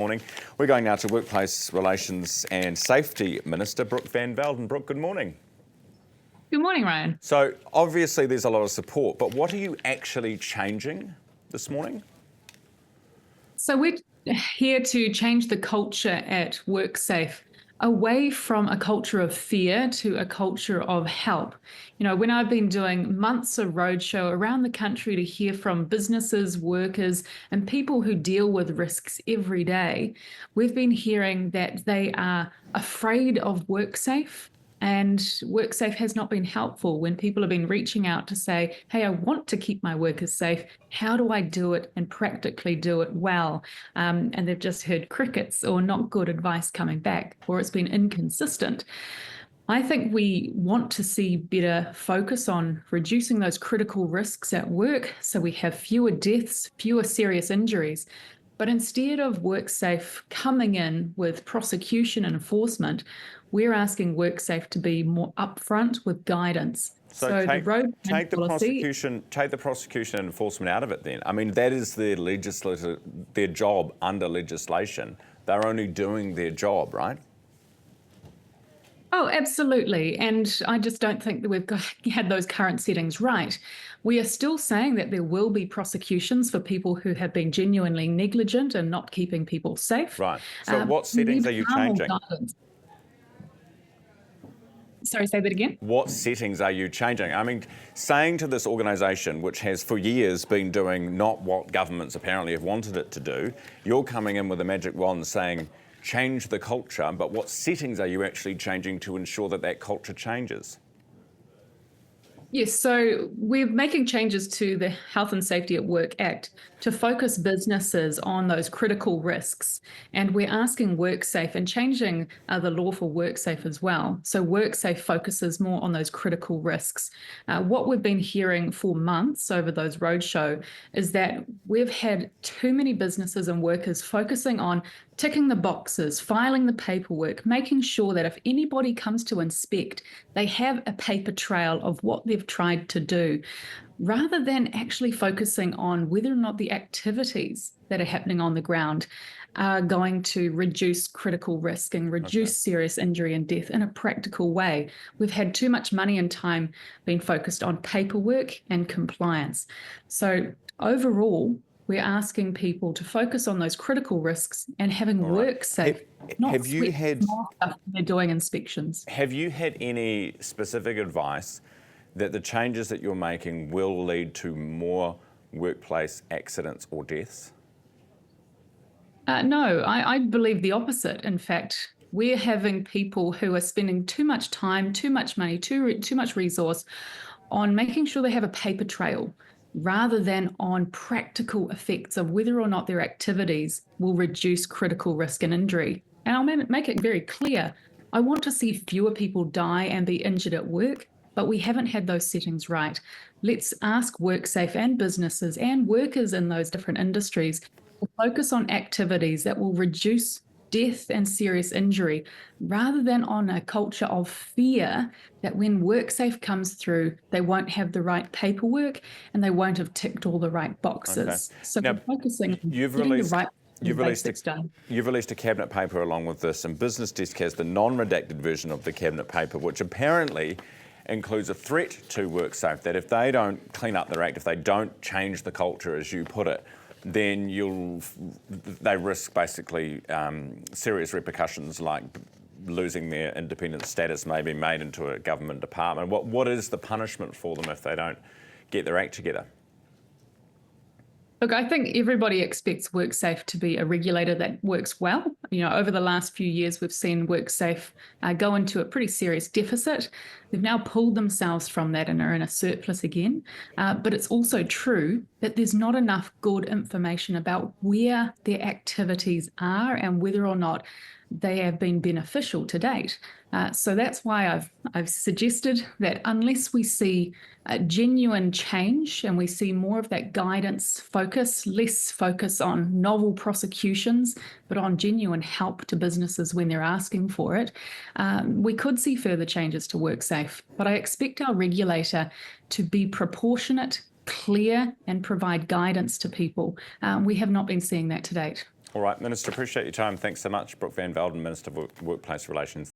Morning. We're going now to Workplace Relations and Safety Minister Brooke Van Velden. Brooke, good morning. Good morning, Ryan. So obviously there's a lot of support, but what are you actually changing this morning? So we're here to change the culture at WorkSafe away from a culture of fear to a culture of help. You know, when I've been doing months of roadshow around the country to hear from businesses, workers, and people who deal with risks every day, we've been hearing that they are afraid of WorkSafe. And WorkSafe has not been helpful when people have been reaching out to say, hey, I want to keep my workers safe. How do I do it and practically do it well? And they've just heard crickets or not good advice coming back, or it's been inconsistent. I think we want to see better focus on reducing those critical risks at work so we have fewer deaths, fewer serious injuries. But instead of WorkSafe coming in with prosecution and enforcement, we're asking WorkSafe to be more upfront with guidance. So take the prosecution and enforcement out of it then. I mean, that is their job under legislation. They're only doing their job, right? Oh, absolutely. And I just don't think that we've had those current settings right. We are still saying that there will be prosecutions for people who have been genuinely negligent and not keeping people safe. Right. So what settings are you changing? Sorry, say that again? What settings are you changing? I mean, saying to this organisation, which has for years been doing not what governments apparently have wanted it to do, you're coming in with a magic wand saying, change the culture, but what settings are you actually changing to ensure that that culture changes? Yes, so we're making changes to the Health and Safety at Work Act to focus businesses on those critical risks. And we're asking WorkSafe and changing the law for WorkSafe as well. So WorkSafe focuses more on those critical risks. What we've been hearing for months over those roadshow is that we've had too many businesses and workers focusing on ticking the boxes, filing the paperwork, making sure that if anybody comes to inspect, they have a paper trail of what they've tried to do, rather than actually focusing on whether or not the activities that are happening on the ground are going to reduce critical risk and reduce serious injury and death in a practical way. We've had too much money and time being focused on paperwork and compliance. So overall, we're asking people to focus on those critical risks and having WorkSafe, not sweat small stuff when they're doing inspections. Have you had any specific advice that the changes that you're making will lead to more workplace accidents or deaths? No, I believe the opposite. In fact, we're having people who are spending too much time, too much money, too much resource on making sure they have a paper trail, rather than on practical effects of whether or not their activities will reduce critical risk and injury. And I'll make it very clear, I want to see fewer people die and be injured at work, but we haven't had those settings right. Let's ask WorkSafe and businesses and workers in those different industries to focus on activities that will reduce death and serious injury, rather than on a culture of fear that when WorkSafe comes through, they won't have the right paperwork and they won't have ticked all the right boxes. Okay. So now, we're focusing on you've getting released, the right you've released basics done. You've released a cabinet paper along with this, and Business Desk has the non-redacted version of the cabinet paper, which apparently includes a threat to WorkSafe that if they don't clean up their act, if they don't change the culture, as you put it, then they risk basically serious repercussions like losing their independent status, maybe made into a government department. What is the punishment for them if they don't get their act together? Look, I think everybody expects WorkSafe to be a regulator that works well. You know, over the last few years, we've seen WorkSafe go into a pretty serious deficit. They've now pulled themselves from that and are in a surplus again. But it's also true that there's not enough good information about where their activities are and whether or not they have been beneficial to date. So that's why I've suggested that unless we see a genuine change and we see more of that guidance focus, less focus on novel prosecutions, but on genuine help to businesses when they're asking for it, we could see further changes to WorkSafe. But I expect our regulator to be proportionate, clear, and provide guidance to people. We have not been seeing that to date. All right, Minister, appreciate your time. Thanks so much. Brooke Van Velden, Minister for Workplace Relations.